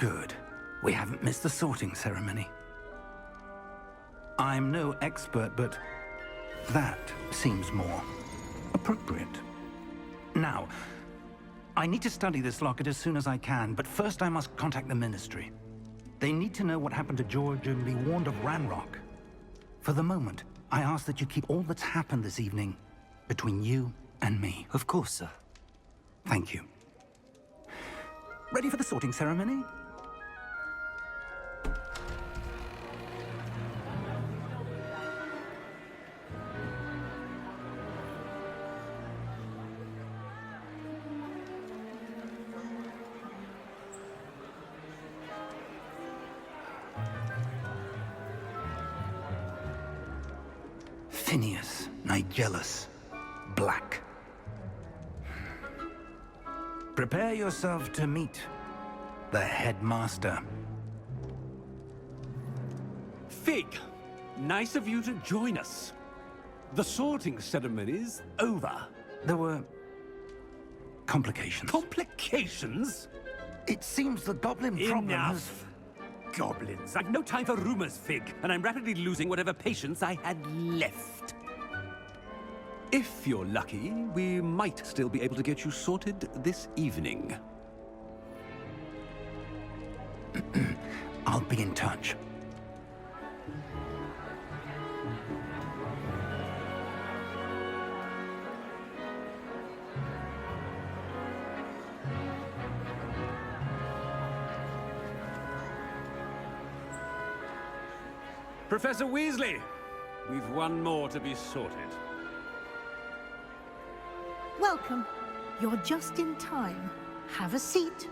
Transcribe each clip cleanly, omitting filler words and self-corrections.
Good. We haven't missed the sorting ceremony. I'm no expert, but that seems more appropriate. Now, I need to study this locket as soon as I can, but first I must contact the Ministry. They need to know what happened to George and be warned of Ranrock. For the moment, I ask that you keep all that's happened this evening between you and me. Of course, sir. Thank you. Ready for the sorting ceremony? Phineas, Nigellus, Black. Prepare yourself to meet the headmaster. Fig, nice of you to join us. The sorting ceremony's over. There were complications. Complications? It seems the goblin problem has... Enough! Goblins. I've no time for rumors, Fig, and I'm rapidly losing whatever patience I had left. If you're lucky, we might still be able to get you sorted this evening. I'll be in touch. Professor Weasley, we've one more to be sorted. Welcome. You're just in time. Have a seat.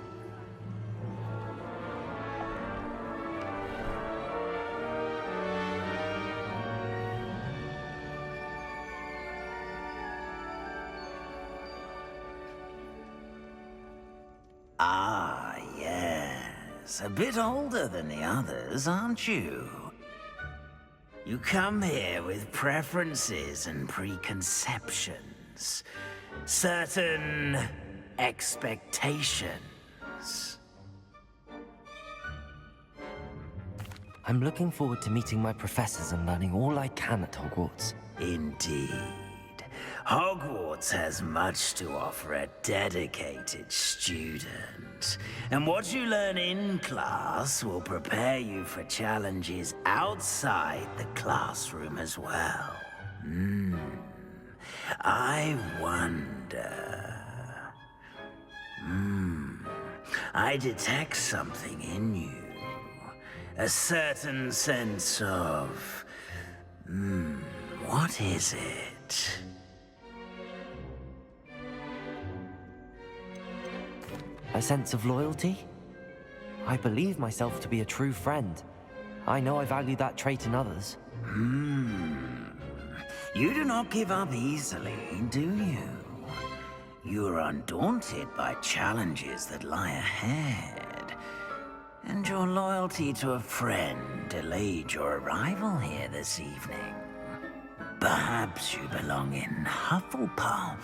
Ah, yes. A bit older than the others, aren't you? You come here with preferences and preconceptions. Certain expectations. I'm looking forward to meeting my professors and learning all I can at Hogwarts. Indeed. Hogwarts has much to offer a dedicated student. And what you learn in class will prepare you for challenges outside the classroom as well. I wonder... I detect something in you. A certain sense of... what is it? A sense of loyalty? I believe myself to be a true friend. I know I value that trait in others. You do not give up easily, do you? You are undaunted by challenges that lie ahead. And your loyalty to a friend delayed your arrival here this evening. Perhaps you belong in Hufflepuff.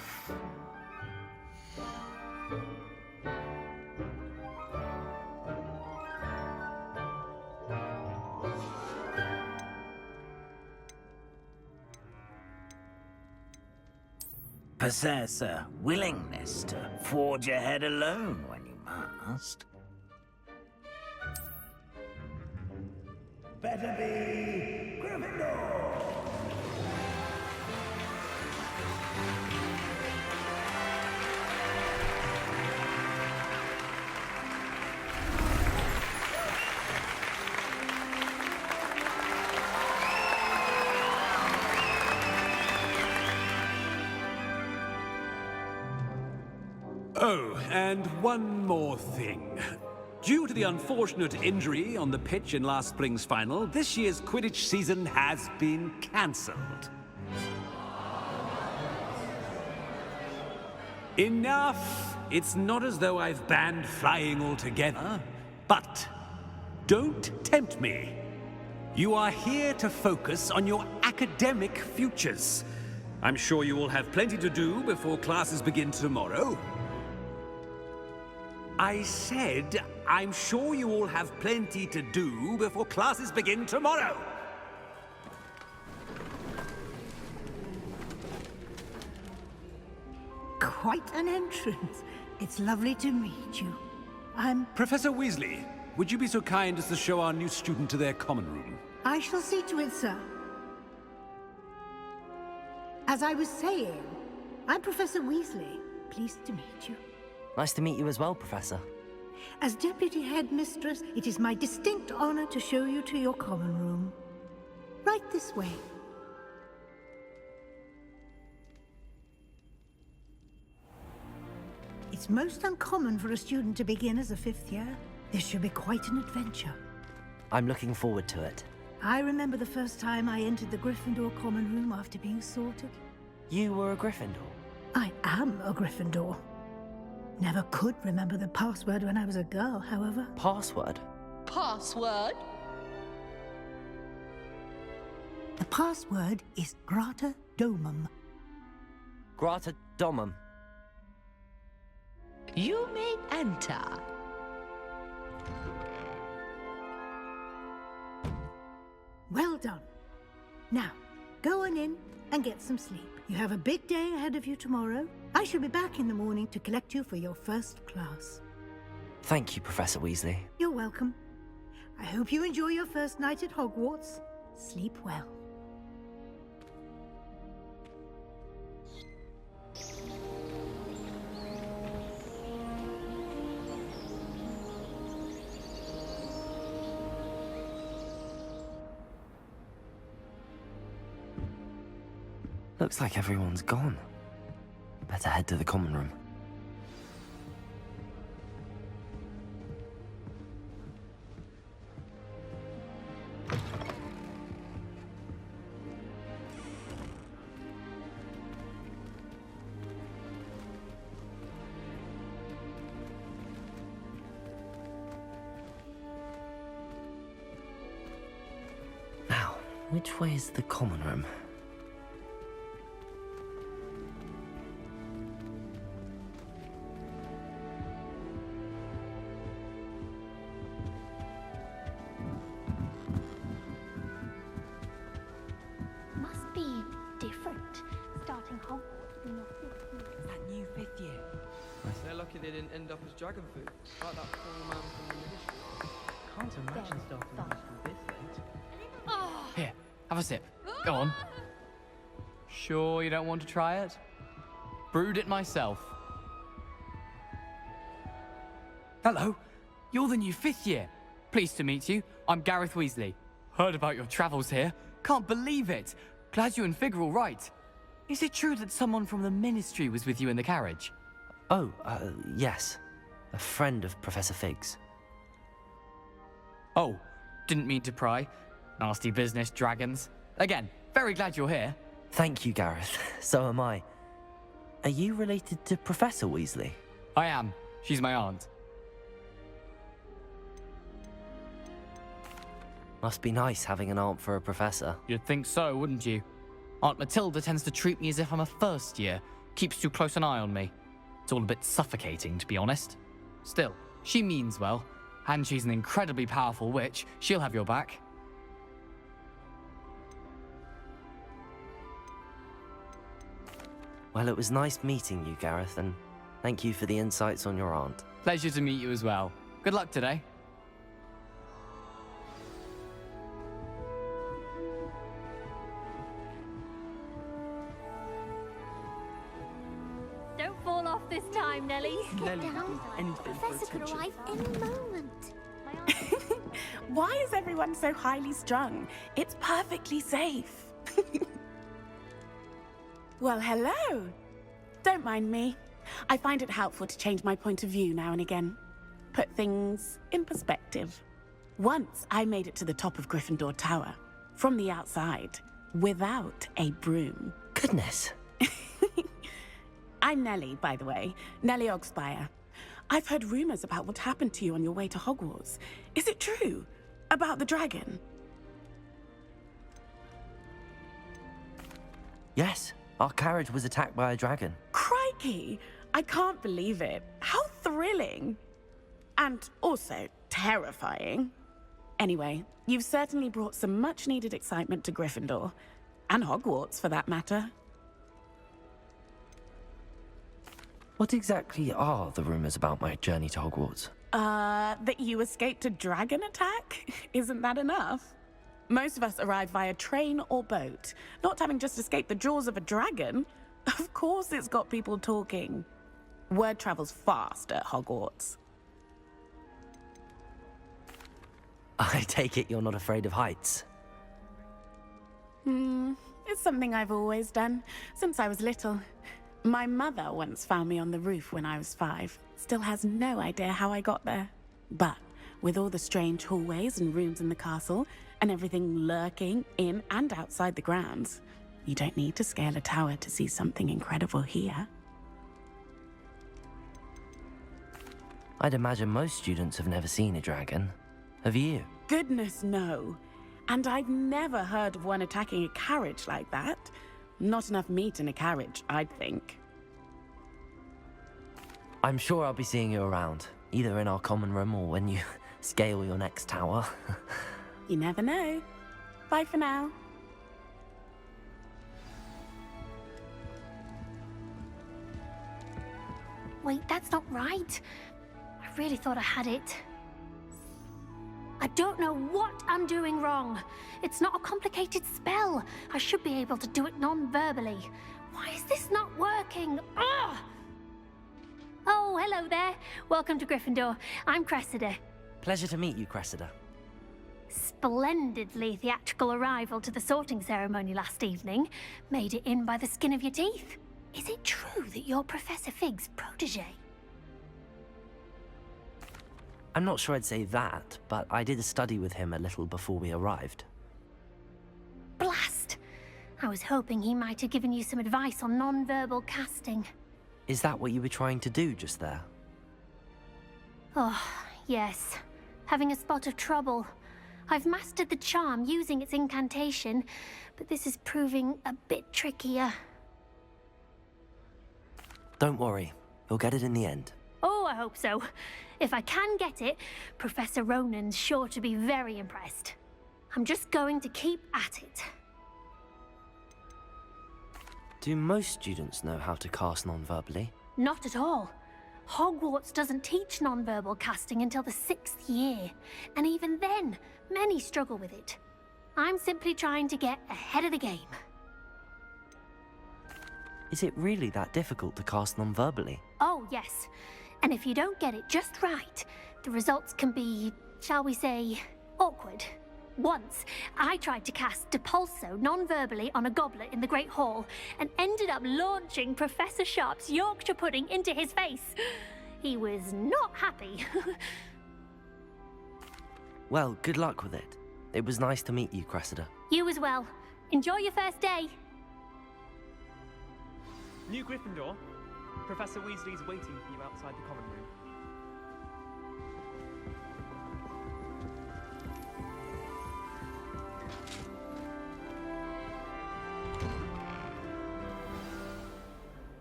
Possess a willingness to forge ahead alone when you must. Better be Gryffindor! Oh, and one more thing. Due to the unfortunate injury on the pitch in last spring's final, this year's Quidditch season has been cancelled. Enough! It's not as though I've banned flying altogether, but don't tempt me. You are here to focus on your academic futures. I'm sure you will have plenty to do before classes begin tomorrow. I said I'm sure you all have plenty to do before classes begin tomorrow. Quite an entrance. It's lovely to meet you. Professor Weasley, would you be so kind as to show our new student to their common room? I shall see to it, sir. As I was saying, I'm Professor Weasley. Pleased to meet you. Nice to meet you as well, Professor. As Deputy Headmistress, it is my distinct honor to show you to your common room. Right this way. It's most uncommon for a student to begin as a 5th year. This should be quite an adventure. I'm looking forward to it. I remember the first time I entered the Gryffindor common room after being sorted. You were a Gryffindor? I am a Gryffindor. Never could remember the password when I was a girl, however. Password? Password? The password is Grata Domum. Grata Domum. You may enter. Well done. Now, go on in and get some sleep. You have a big day ahead of you tomorrow. I shall be back in the morning to collect you for your first class. Thank you, Professor Weasley. You're welcome. I hope you enjoy your first night at Hogwarts. Sleep well. Looks like everyone's gone. Better head to the common room. Now, which way is the common room? Must be different, starting Hogwarts in your 5th year. That new 5th year. They're lucky they didn't end up as dragon food, like that poor man from the ministry. Can't imagine starting high school this late. Here, have a sip. Go on. Sure you don't want to try it? Brewed it myself. Hello, you're the new 5th year. Pleased to meet you. I'm Gareth Weasley. Heard about your travels here. Can't believe it. Glad you and Fig are all right. Is it true that someone from the Ministry was with you in the carriage? Oh, yes. A friend of Professor Fig's. Oh, didn't mean to pry. Nasty business, dragons. Again, very glad you're here. Thank you, Gareth. So am I. Are you related to Professor Weasley? I am. She's my aunt. Must be nice having an aunt for a professor. You'd think so, wouldn't you? Aunt Matilda tends to treat me as if I'm a first year. Keeps too close an eye on me. It's all a bit suffocating, to be honest. Still, she means well. And she's an incredibly powerful witch. She'll have your back. Well, it was nice meeting you, Gareth, and thank you for the insights on your aunt. Pleasure to meet you as well. Good luck today. Don't fall off this time, Nellie. Nellie Get down. would do anything for Professor could attention. arrive any moment. Why is everyone so highly strung? It's perfectly safe. Well, hello. Don't mind me. I find it helpful to change my point of view now and again. Put things in perspective. Once I made it to the top of Gryffindor Tower, from the outside, without a broom. Goodness. I'm Nellie, by the way. Nellie Ogspire. I've heard rumors about what happened to you on your way to Hogwarts. Is it true? About the dragon? Yes, our carriage was attacked by a dragon. Crikey! I can't believe it. How thrilling! And also terrifying. Anyway, you've certainly brought some much-needed excitement to Gryffindor. And Hogwarts, for that matter. What exactly are the rumors about my journey to Hogwarts? That you escaped a dragon attack? Isn't that enough? Most of us arrive via train or boat, not having just escaped the jaws of a dragon. Of course it's got people talking. Word travels fast at Hogwarts. I take it you're not afraid of heights. It's something I've always done, since I was little. My mother once found me on the roof when I was 5. Still has no idea how I got there. But with all the strange hallways and rooms in the castle, and everything lurking in and outside the grounds, you don't need to scale a tower to see something incredible here. I'd imagine most students have never seen a dragon. Have you? Goodness, no. And I've never heard of one attacking a carriage like that. Not enough meat in a carriage, I'd think. I'm sure I'll be seeing you around, either in our common room or when you scale your next tower. You never know. Bye for now. Wait, that's not right. I really thought I had it. I don't know what I'm doing wrong. It's not a complicated spell. I should be able to do it non-verbally. Why is this not working? Ugh! Oh, hello there. Welcome to Gryffindor. I'm Cressida. Pleasure to meet you, Cressida. Splendidly theatrical arrival to the sorting ceremony last evening. Made it in by the skin of your teeth. Is it true that you're Professor Fig's protege? I'm not sure I'd say that, but I did study with him a little before we arrived. Blast! I was hoping he might have given you some advice on non-verbal casting. Is that what you were trying to do just there? Oh, yes. Having a spot of trouble. I've mastered the charm using its incantation, but this is proving a bit trickier. Don't worry, you'll get it in the end. Oh, I hope so. If I can get it, Professor Ronan's sure to be very impressed. I'm just going to keep at it. Do most students know how to cast non-verbally? Not at all. Hogwarts doesn't teach non-verbal casting until the 6th year, and even then, many struggle with it. I'm simply trying to get ahead of the game. Is it really that difficult to cast non-verbally? Oh, yes. And if you don't get it just right, the results can be, shall we say, awkward. Once, I tried to cast Depulso non-verbally on a goblet in the Great Hall and ended up launching Professor Sharp's Yorkshire pudding into his face. He was not happy. Well, good luck with it. It was nice to meet you, Cressida. You as well. Enjoy your first day. New Gryffindor. Professor Weasley's waiting for you outside the common room.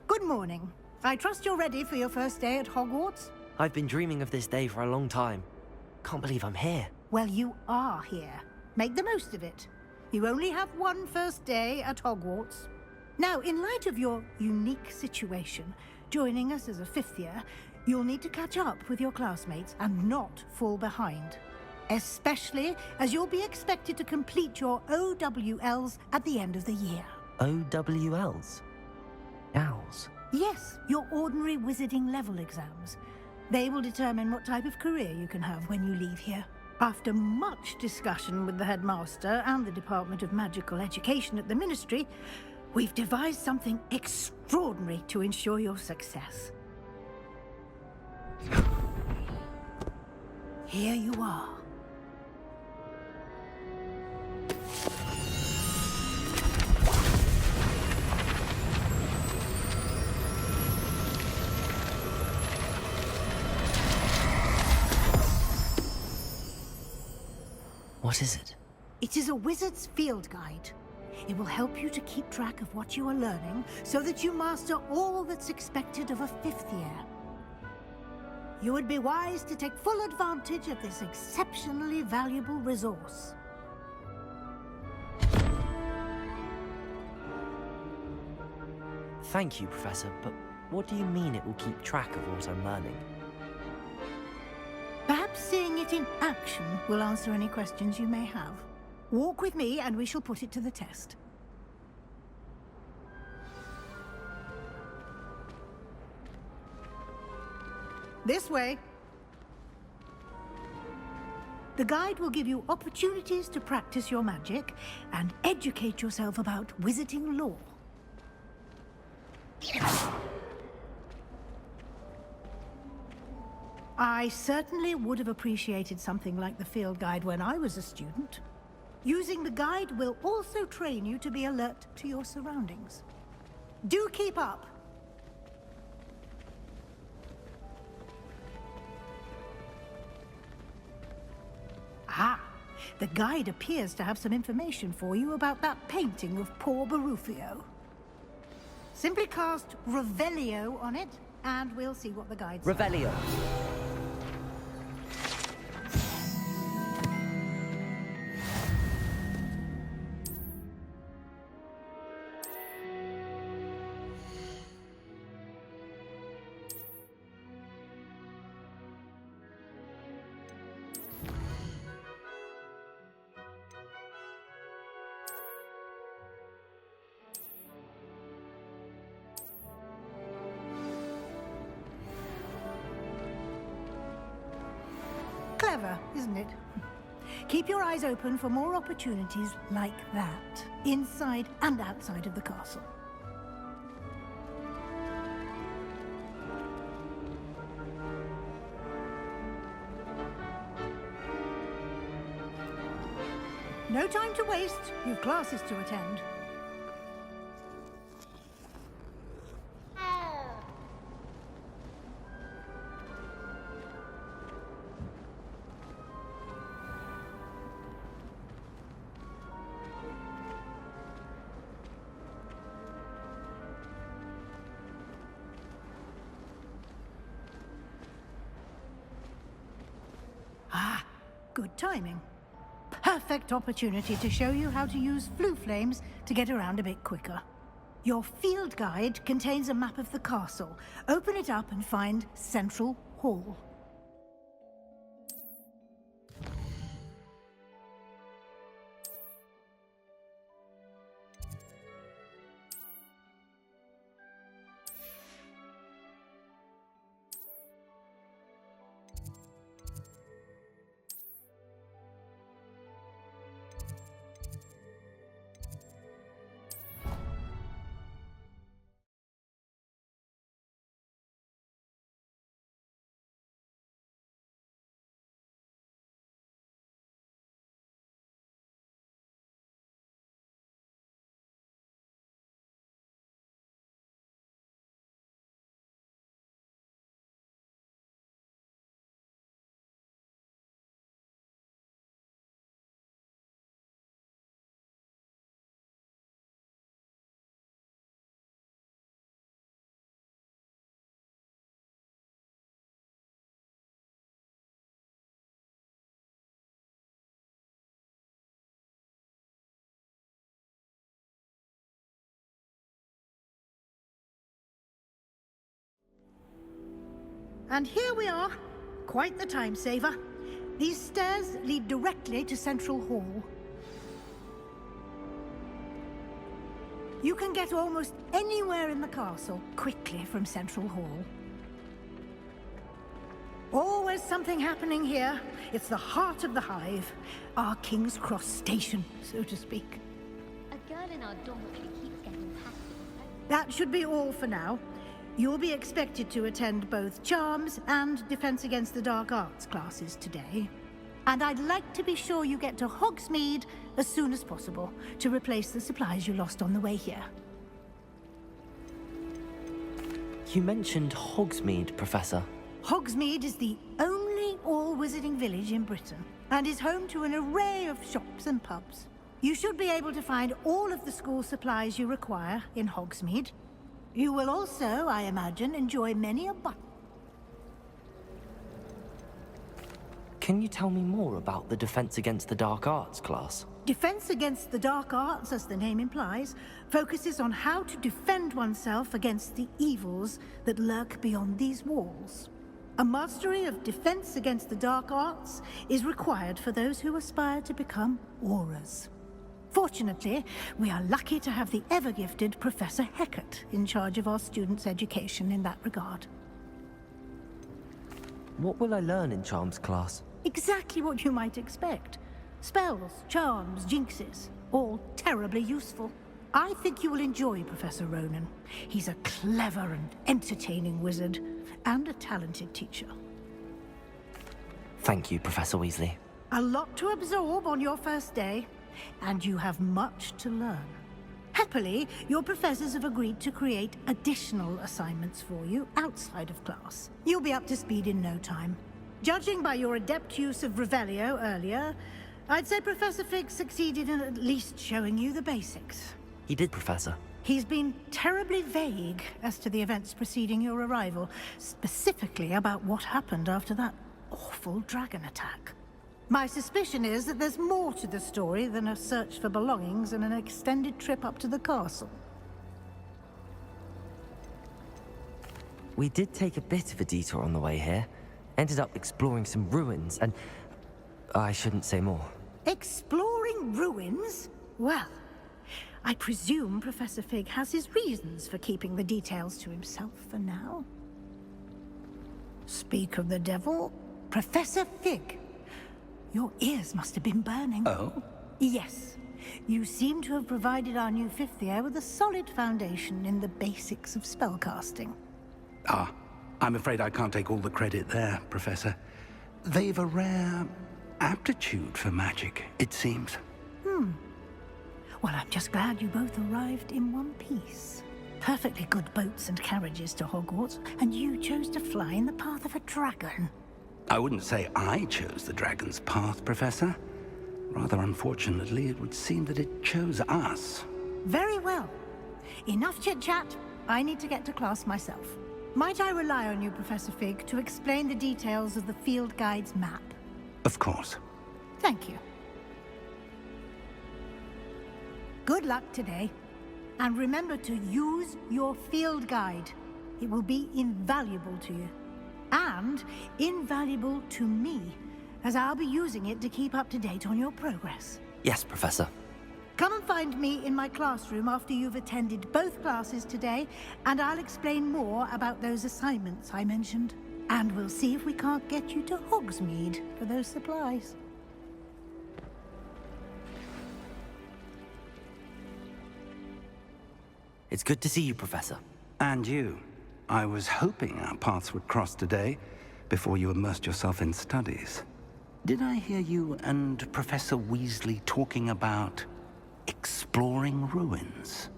Good morning. I trust you're ready for your first day at Hogwarts? I've been dreaming of this day for a long time. Can't believe I'm here. Well, you are here. Make the most of it. You only have one first day at Hogwarts. Now, in light of your unique situation, joining us as a 5th year, you'll need to catch up with your classmates and not fall behind. Especially as you'll be expected to complete your OWLs at the end of the year. OWLs? Owls? Yes, your ordinary wizarding level exams. They will determine what type of career you can have when you leave here. After much discussion with the headmaster and the Department of Magical Education at the Ministry, we've devised something extraordinary to ensure your success. Here you are. What is it? It is a wizard's field guide. It will help you to keep track of what you are learning so that you master all that's expected of a 5th year. you would be wise to take full advantage of this exceptionally valuable resource. Thank you, Professor, but what do you mean it will keep track of what I'm learning? Perhaps seeing it in action will answer any questions you may have. Walk with me and we shall put it to the test. This way. The guide will give you opportunities to practice your magic and educate yourself about wizarding lore. I certainly would have appreciated something like the field guide when I was a student. Using the guide will also train you to be alert to your surroundings. Do keep up! Ah, the guide appears to have some information for you about that painting of poor Barufio. Simply cast Revelio on it, and we'll see what the guide says. Revelio. Clever, isn't it? Keep your eyes open for more opportunities like that, inside and outside of the castle. No time to waste. You've classes to attend. Ah, good timing. Perfect opportunity to show you how to use flue flames to get around a bit quicker. Your field guide contains a map of the castle. Open it up and find Central Hall. And here we are. Quite the time saver. These stairs lead directly to Central Hall. You can get almost anywhere in the castle quickly from Central Hall. Always something happening here. It's the heart of the Hive. Our King's Cross station, so to speak. A girl in our dormitory keeps getting hacked. That should be all for now. You'll be expected to attend both Charms and Defense Against the Dark Arts classes today. And I'd like to be sure you get to Hogsmeade as soon as possible to replace the supplies you lost on the way here. You mentioned Hogsmeade, Professor. Hogsmeade is the only all-wizarding village in Britain and is home to an array of shops and pubs. You should be able to find all of the school supplies you require in Hogsmeade. You will also, I imagine, enjoy many a can you tell me more about the Defense Against the Dark Arts class? Defense Against the Dark Arts, as the name implies, focuses on how to defend oneself against the evils that lurk beyond these walls. A mastery of Defense Against the Dark Arts is required for those who aspire to become Aurors. Fortunately, we are lucky to have the ever-gifted Professor Hecat in charge of our students' education in that regard. What will I learn in Charms class? Exactly what you might expect. Spells, charms, jinxes, all terribly useful. I think you will enjoy Professor Ronan. He's a clever and entertaining wizard, and a talented teacher. Thank you, Professor Weasley. A lot to absorb on your first day, and you have much to learn. Happily, your professors have agreed to create additional assignments for you outside of class. You'll be up to speed in no time. Judging by your adept use of Revelio earlier, I'd say Professor Fig succeeded in at least showing you the basics. He did, Professor. He's been terribly vague as to the events preceding your arrival, specifically about what happened after that awful dragon attack. My suspicion is that there's more to the story than a search for belongings and an extended trip up to the castle. We did take a bit of a detour on the way here. Ended up exploring some ruins and... I shouldn't say more. Exploring ruins? Well, I presume Professor Fig has his reasons for keeping the details to himself for now. Speak of the devil, Professor Fig. Your ears must have been burning. Oh? Yes. You seem to have provided our new fifth year with a solid foundation in the basics of spellcasting. Ah, I'm afraid I can't take all the credit there, Professor. They've a rare aptitude for magic, it seems. Well, I'm just glad you both arrived in one piece. Perfectly good boats and carriages to Hogwarts, and you chose to fly in the path of a dragon. I wouldn't say I chose the dragon's path, Professor. Rather unfortunately, it would seem that it chose us. Very well. Enough chit-chat. I need to get to class myself. Might I rely on you, Professor Fig, to explain the details of the field guide's map? Of course. Thank you. Good luck today. And remember to use your field guide. It will be invaluable to you. And invaluable to me, as I'll be using it to keep up to date on your progress. Yes, Professor. Come and find me in my classroom after you've attended both classes today, and I'll explain more about those assignments I mentioned. And we'll see if we can't get you to Hogsmeade for those supplies. It's good to see you, Professor. And you. I was hoping our paths would cross today, before you immersed yourself in studies. Did I hear you and Professor Weasley talking about exploring ruins?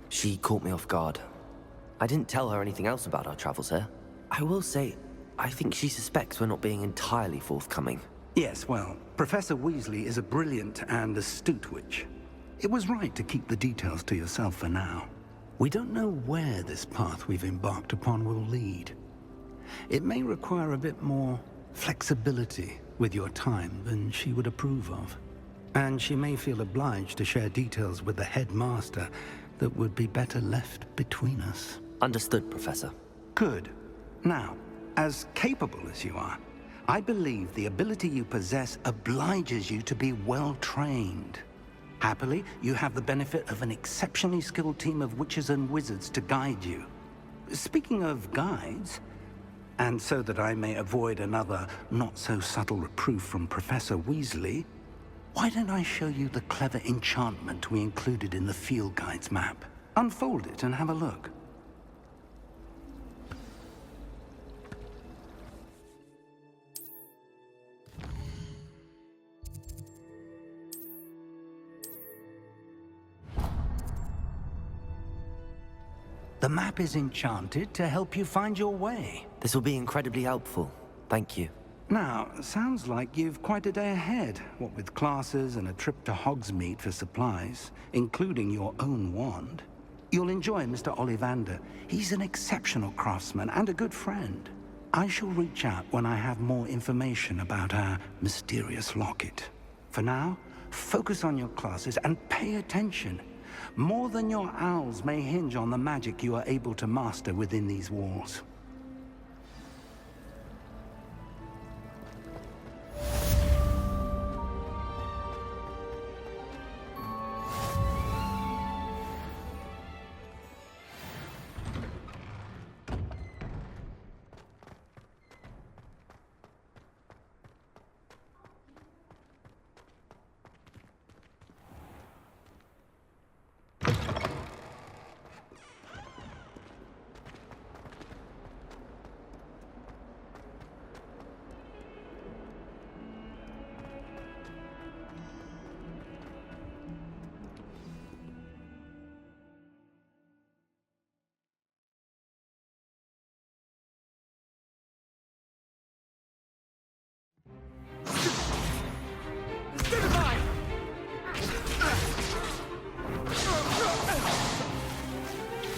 She caught me off guard. I didn't tell her anything else about our travels here. I will say, I think she suspects we're not being entirely forthcoming. Yes, well, Professor Weasley is a brilliant and astute witch. It was right to keep the details to yourself for now. We don't know where this path we've embarked upon will lead. It may require a bit more flexibility with your time than she would approve of. And she may feel obliged to share details with the headmaster that would be better left between us. Understood, Professor. Good. Now, as capable as you are, I believe the ability you possess obliges you to be well-trained. Happily, you have the benefit of an exceptionally skilled team of witches and wizards to guide you. Speaking of guides, and so that I may avoid another not-so-subtle reproof from Professor Weasley, why don't I show you the clever enchantment we included in the field guide's map? Unfold it and have a look. The map is enchanted to help you find your way. This will be incredibly helpful. Thank you. Now, sounds like you've quite a day ahead, what with classes and a trip to Hogsmeade for supplies, including your own wand. You'll enjoy Mr. Ollivander. He's an exceptional craftsman and a good friend. I shall reach out when I have more information about our mysterious locket. For now, focus on your classes and pay attention. More than your owls may hinge on the magic you are able to master within these walls.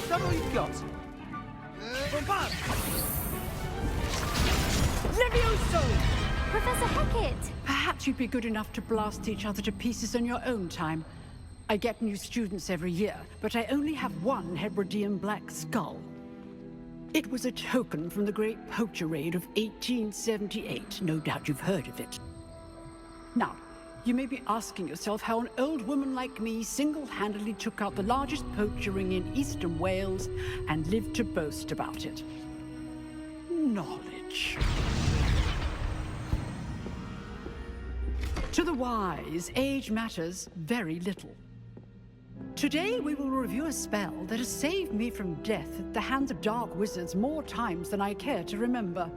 That all you've got? Levioso! Professor Hackett! Perhaps you'd be good enough to blast each other to pieces on your own time. I get new students every year, but I only have one Hebridean black skull. It was a token from the Great Poacher Raid of 1878. No doubt you've heard of it. Now, you may be asking yourself how an old woman like me single-handedly took out the largest poacher ring in eastern Wales and lived to boast about it. Knowledge. To the wise, age matters very little. Today we will review a spell that has saved me from death at the hands of dark wizards more times than I care to remember.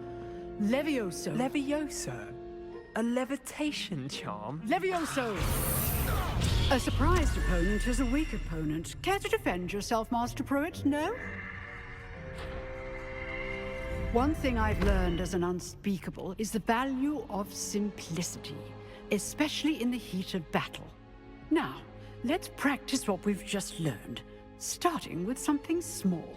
Levioso. Levioso? A levitation charm? Levioso! A surprised opponent is a weak opponent. Care to defend yourself, Master Pruitt? No? One thing I've learned as an unspeakable is the value of simplicity, especially in the heat of battle. Now, let's practice what we've just learned, starting with something small.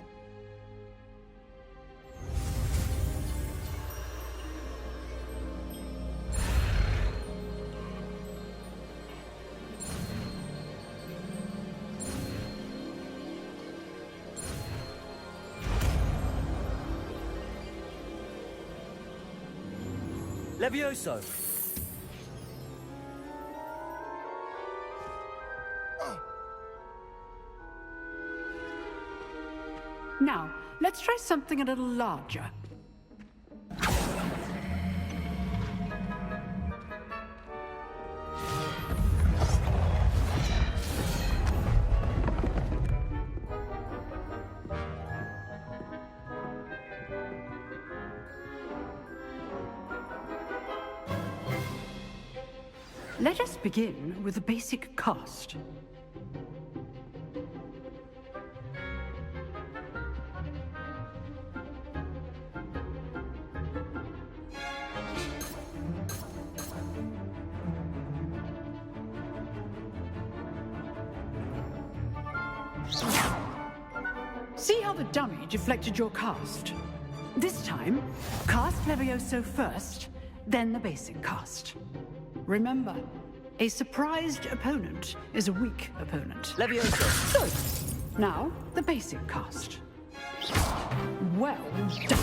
Levioso! Now, let's try something a little larger. Let us begin with a basic cast. See how the dummy deflected your cast? This time, cast Levioso first, then the basic cast. Remember, a surprised opponent is a weak opponent. Levioso! Good. Now, the basic cast. Well done.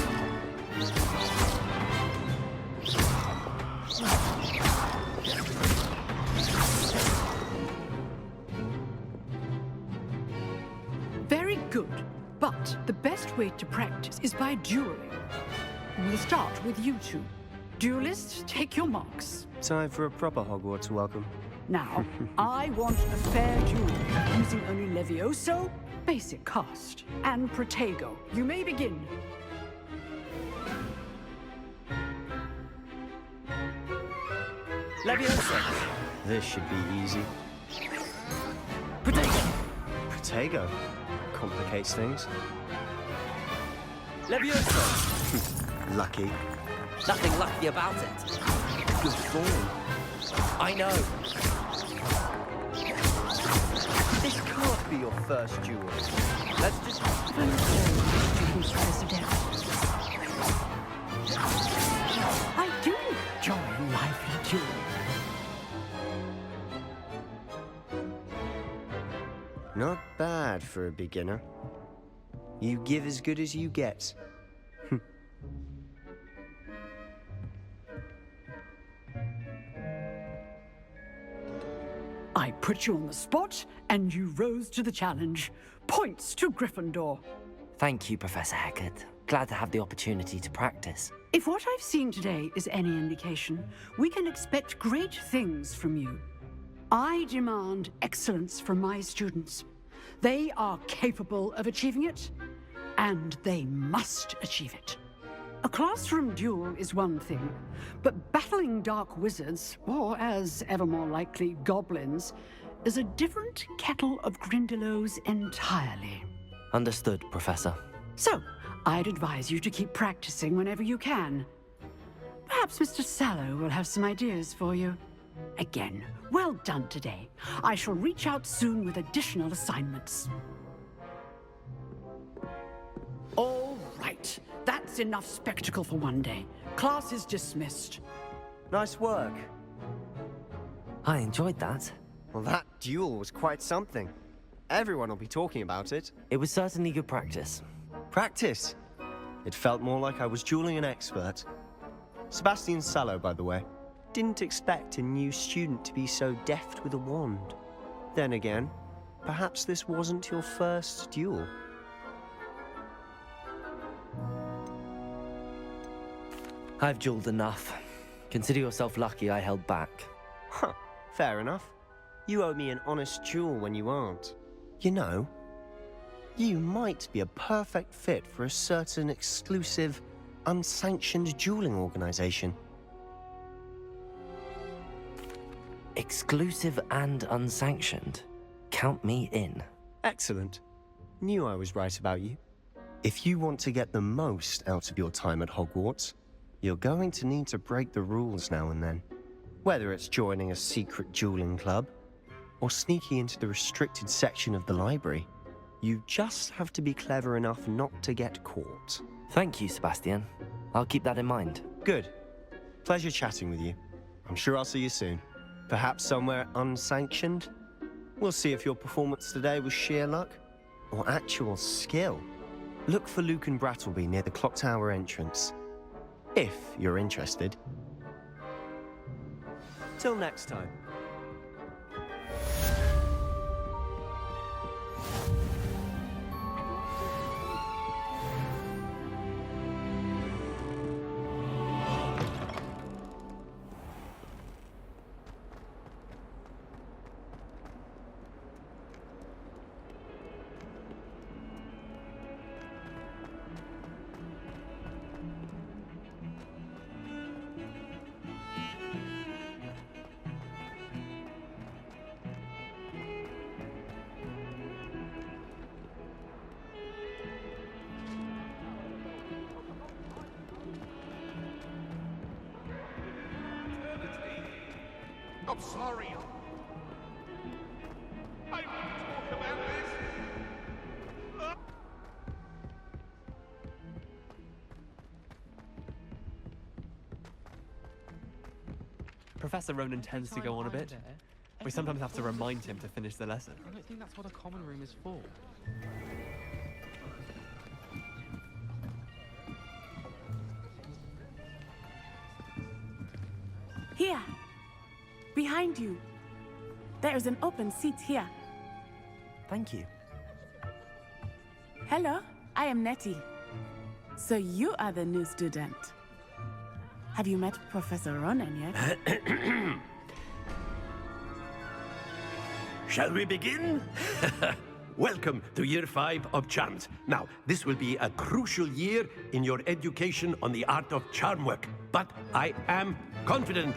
Very good. But the best way to practice is by dueling. We'll start with you two. Duelists, take your marks. Time for a proper Hogwarts welcome. Now, I want a fair duel, using only Levioso, basic cast, and Protego. You may begin. Levioso! This should be easy. Protego! Protego? Complicates things. Levioso! Lucky. Nothing lucky about it. Good form. I know. This can't be your first duel. Let's just... Students resident. I do enjoy a lively duel. Not bad for a beginner. You give as good as you get. I put you on the spot, and you rose to the challenge. Points to Gryffindor. Thank you, Professor Hecat. Glad to have the opportunity to practice. If what I've seen today is any indication, we can expect great things from you. I demand excellence from my students. They are capable of achieving it, and they must achieve it. A classroom duel is one thing, but battling dark wizards, or as ever more likely, goblins, is a different kettle of Grindylows entirely. Understood, Professor. So, I'd advise you to keep practicing whenever you can. Perhaps Mr. Sallow will have some ideas for you. Again, well done today. I shall reach out soon with additional assignments. All right. That's enough spectacle for one day. Class is dismissed. Nice work. I enjoyed that. Well, that duel was quite something. Everyone will be talking about it. It was certainly good practice. Practice? It felt more like I was dueling an expert. Sebastian Sallow, by the way. Didn't expect a new student to be so deft with a wand. Then again, perhaps this wasn't your first duel. I've dueled enough. Consider yourself lucky I held back. Huh, fair enough. You owe me an honest duel when you aren't. You know, you might be a perfect fit for a certain exclusive, unsanctioned dueling organization. Exclusive and unsanctioned. Count me in. Excellent. Knew I was right about you. If you want to get the most out of your time at Hogwarts, you're going to need to break the rules now and then. Whether it's joining a secret dueling club, or sneaking into the restricted section of the library, you just have to be clever enough not to get caught. Thank you, Sebastian. I'll keep that in mind. Good. Pleasure chatting with you. I'm sure I'll see you soon. Perhaps somewhere unsanctioned? We'll see if your performance today was sheer luck, or actual skill. Look for Luke and Brattleby near the clock tower entrance. If you're interested. Till next time. I'm sorry. I want to talk about this. Professor Ronan tends to go on a bit. We sometimes have to remind him to finish the lesson. I don't think that's what a common room is for. Here. Behind you. There is an open seat here. Thank you. Hello, I am Nettie. So you are the new student. Have you met Professor Ronan yet? Shall we begin? Welcome to Year 5 of Charms. Now, this will be a crucial year in your education on the art of charm work. But I am confident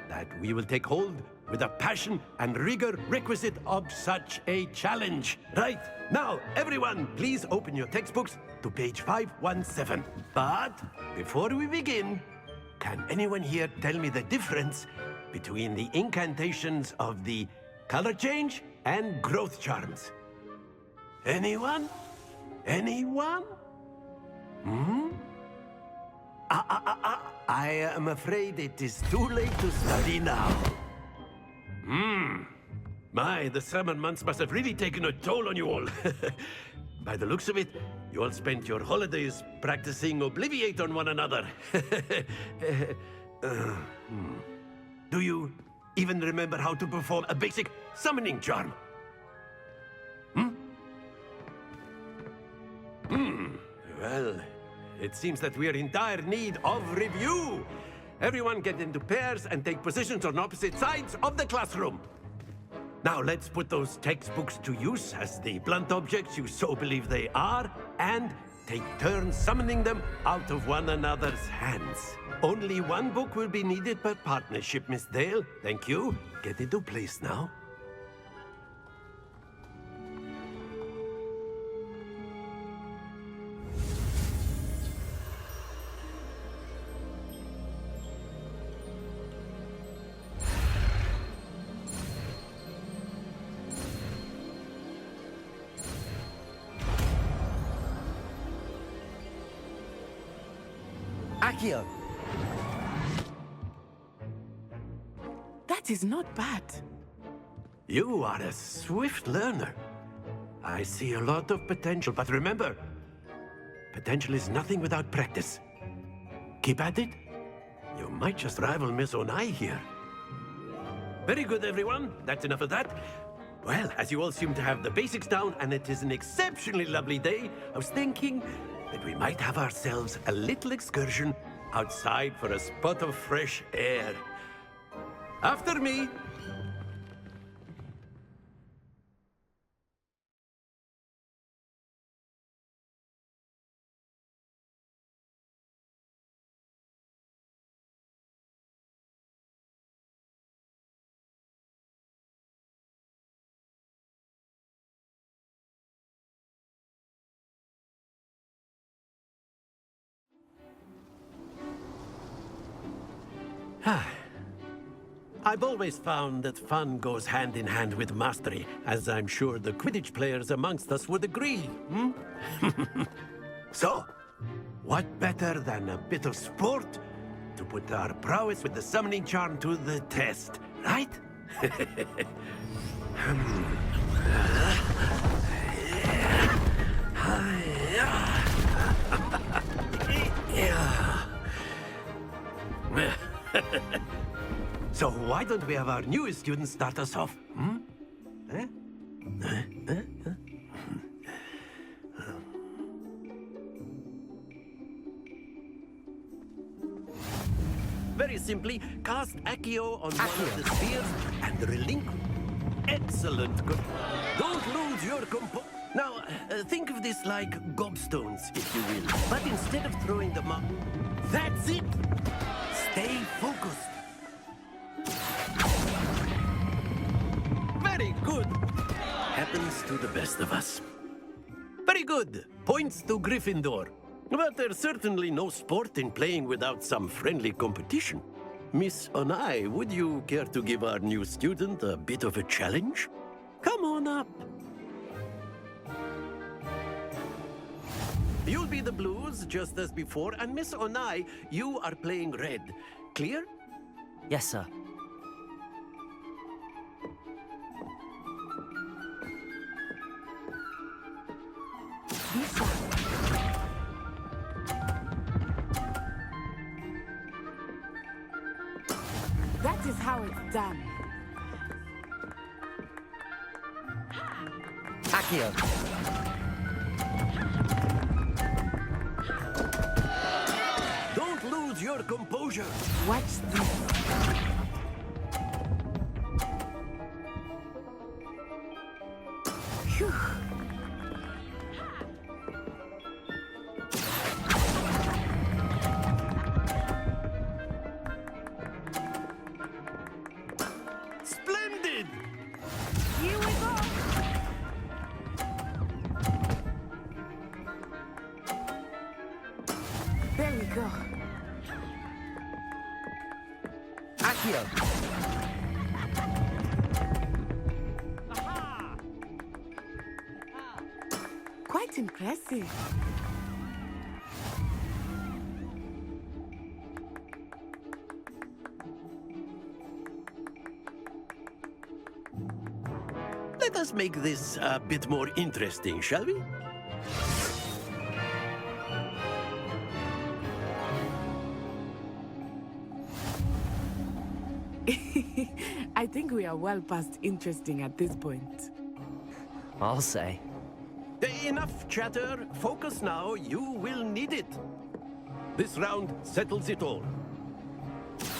that we will take hold with the passion and rigor requisite of such a challenge. Right, now, everyone, please open your textbooks to page 517. But before we begin, can anyone here tell me the difference between the incantations of the color change and growth charms? Anyone? Anyone? Hmm? I am afraid it is too late to study now. My, the summer months must have really taken a toll on you all. By the looks of it, you all spent your holidays practicing Obliviate on one another. Do you even remember how to perform a basic summoning charm? Well, it seems that we are in dire need of review. Everyone get into pairs and take positions on opposite sides of the classroom. Now let's put those textbooks to use as the blunt objects you so believe they are, and take turns summoning them out of one another's hands. Only one book will be needed per partnership, Miss Dale. Thank you. Get into place now. Accio! That is not bad. You are a swift learner. I see a lot of potential, but remember, potential is nothing without practice. Keep at it. You might just rival Miss Onai here. Very good, everyone. That's enough of that. Well, as you all seem to have the basics down, and it is an exceptionally lovely day, I was thinking that we might have ourselves a little excursion outside for a spot of fresh air. After me. I've always found that fun goes hand in hand with mastery, as I'm sure the Quidditch players amongst us would agree. So, what better than a bit of sport to put our prowess with the summoning charm to the test, right? So why don't we have our newest student start us off? Very simply, cast Accio on one of the spheres and relinquish. Excellent. Don't lose your compo. Now, think of this like gobstones, if you will. But instead of throwing them up, that's it. Stay focused. Very good. Happens to the best of us. Very good. Points to Gryffindor. But there's certainly no sport in playing without some friendly competition. Miss Onai, would you care to give our new student a bit of a challenge? Come on up. You'll be the blues, just as before, and Miss Onai, you are playing red. Clear? Yes, sir. That is how it's done. Accio! Don't lose your composure. Watch this. Phew. Splendid! Here we go. There we go. Accio! quite impressive. Let us make this a bit more interesting, shall we? I think we are well past interesting at this point. I'll say. Enough chatter. Focus now. You will need it. This round settles it all.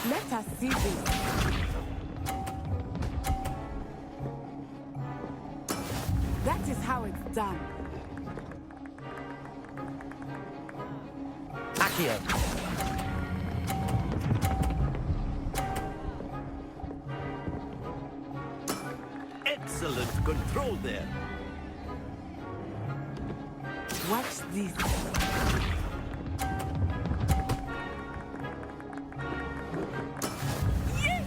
Let us see this. That is how it's done. Accio. Excellent control there. Watch this. Yes!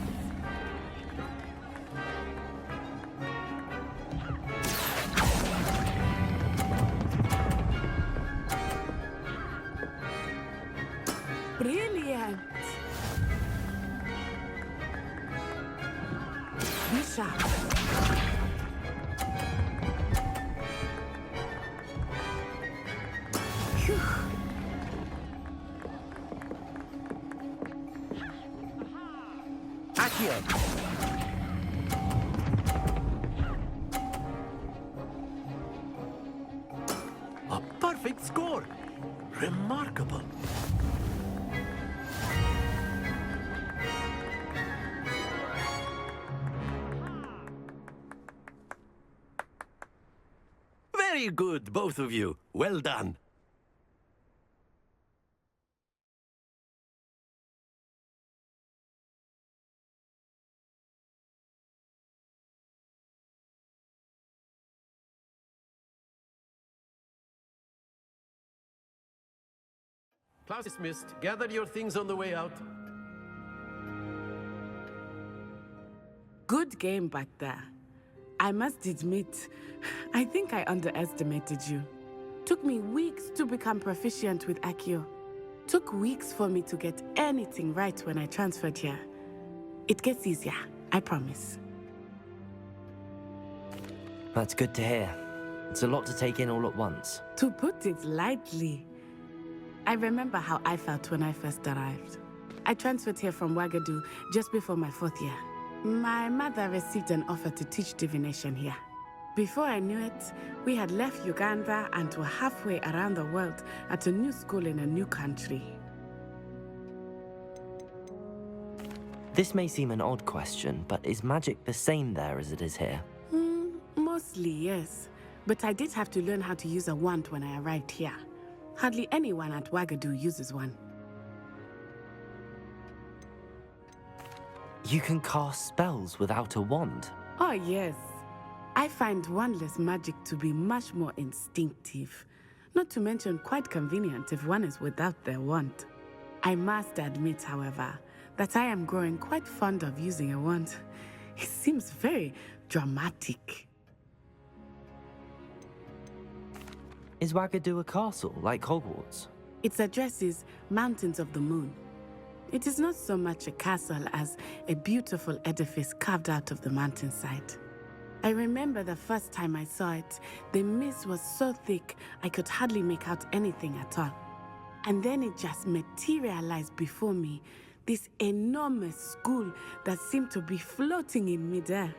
Brilliant. Bishop. A perfect score. Remarkable. Very good, both of you. Well done. Class dismissed. Gather your things on the way out. Good game back there. I must admit, I think I underestimated you. Took me weeks to become proficient with Accio. Took weeks for me to get anything right when I transferred here. It gets easier, I promise. That's good to hear. It's a lot to take in all at once. To put it lightly, I remember how I felt when I first arrived. I transferred here from Ouagadougou just before my 4th year. My mother received an offer to teach divination here. Before I knew it, we had left Uganda and were halfway around the world at a new school in a new country. This may seem an odd question, but is magic the same there as it is here? Mostly, yes. But I did have to learn how to use a wand when I arrived here. Hardly anyone at Ouagadougou uses one. You can cast spells without a wand? Oh, yes. I find wandless magic to be much more instinctive. Not to mention quite convenient if one is without their wand. I must admit, however, that I am growing quite fond of using a wand. It seems very dramatic. Is Ouagadougou a castle, like Hogwarts? Its address is Mountains of the Moon. It is not so much a castle as a beautiful edifice carved out of the mountainside. I remember the first time I saw it, the mist was so thick I could hardly make out anything at all. And then it just materialized before me, this enormous school that seemed to be floating in midair.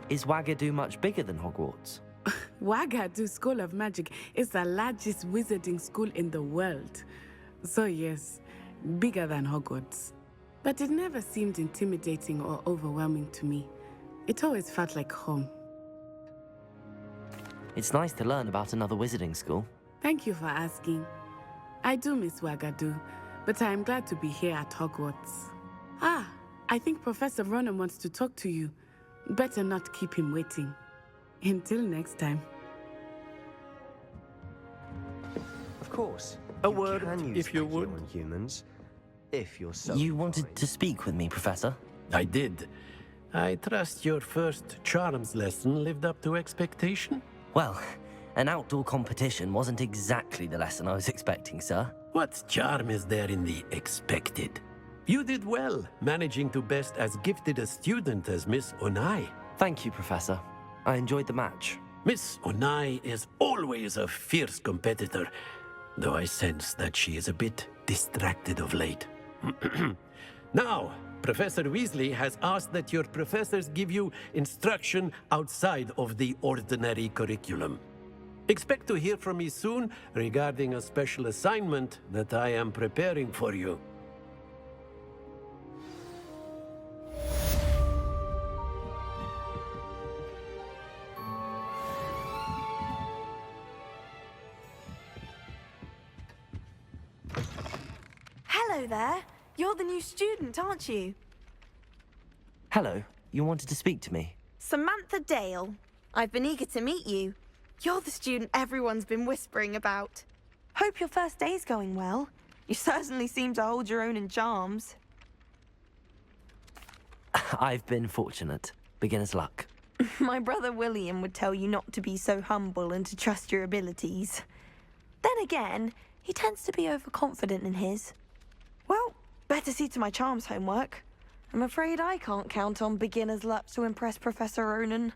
Is Ouagadougou much bigger than Hogwarts? Ouagadougou School of Magic is the largest wizarding school in the world. So yes, bigger than Hogwarts. But it never seemed intimidating or overwhelming to me. It always felt like home. It's nice to learn about another wizarding school. Thank you for asking. I do miss Ouagadougou, but I am glad to be here at Hogwarts. Ah, I think Professor Ronan wants to talk to you. Better not keep him waiting. Until next time. Of course. A word, can use if you Accio would. on humans, if you're so You wanted to speak with me, Professor? I did. I trust your first charms lesson lived up to expectation? Well, an outdoor competition wasn't exactly the lesson I was expecting, sir. What charm is there in the expected? You did well, managing to best as gifted a student as Miss Onai. Thank you, Professor. I enjoyed the match. Miss Onai is always a fierce competitor, though I sense that she is a bit distracted of late. Now, Professor Weasley has asked that your professors give you instruction outside of the ordinary curriculum. Expect to hear from me soon regarding a special assignment that I am preparing for you. Hello there. You're the new student, aren't you? Hello, you wanted to speak to me? Samantha Dale. I've been eager to meet you. You're the student everyone's been whispering about. Hope your first day's going well. You certainly seem to hold your own in charms. I've been fortunate. Beginner's luck. My brother William would tell you not to be so humble and to trust your abilities. Then again, he tends to be overconfident in his. Well, better see to my charms homework. I'm afraid I can't count on beginner's luck to impress Professor Ronan.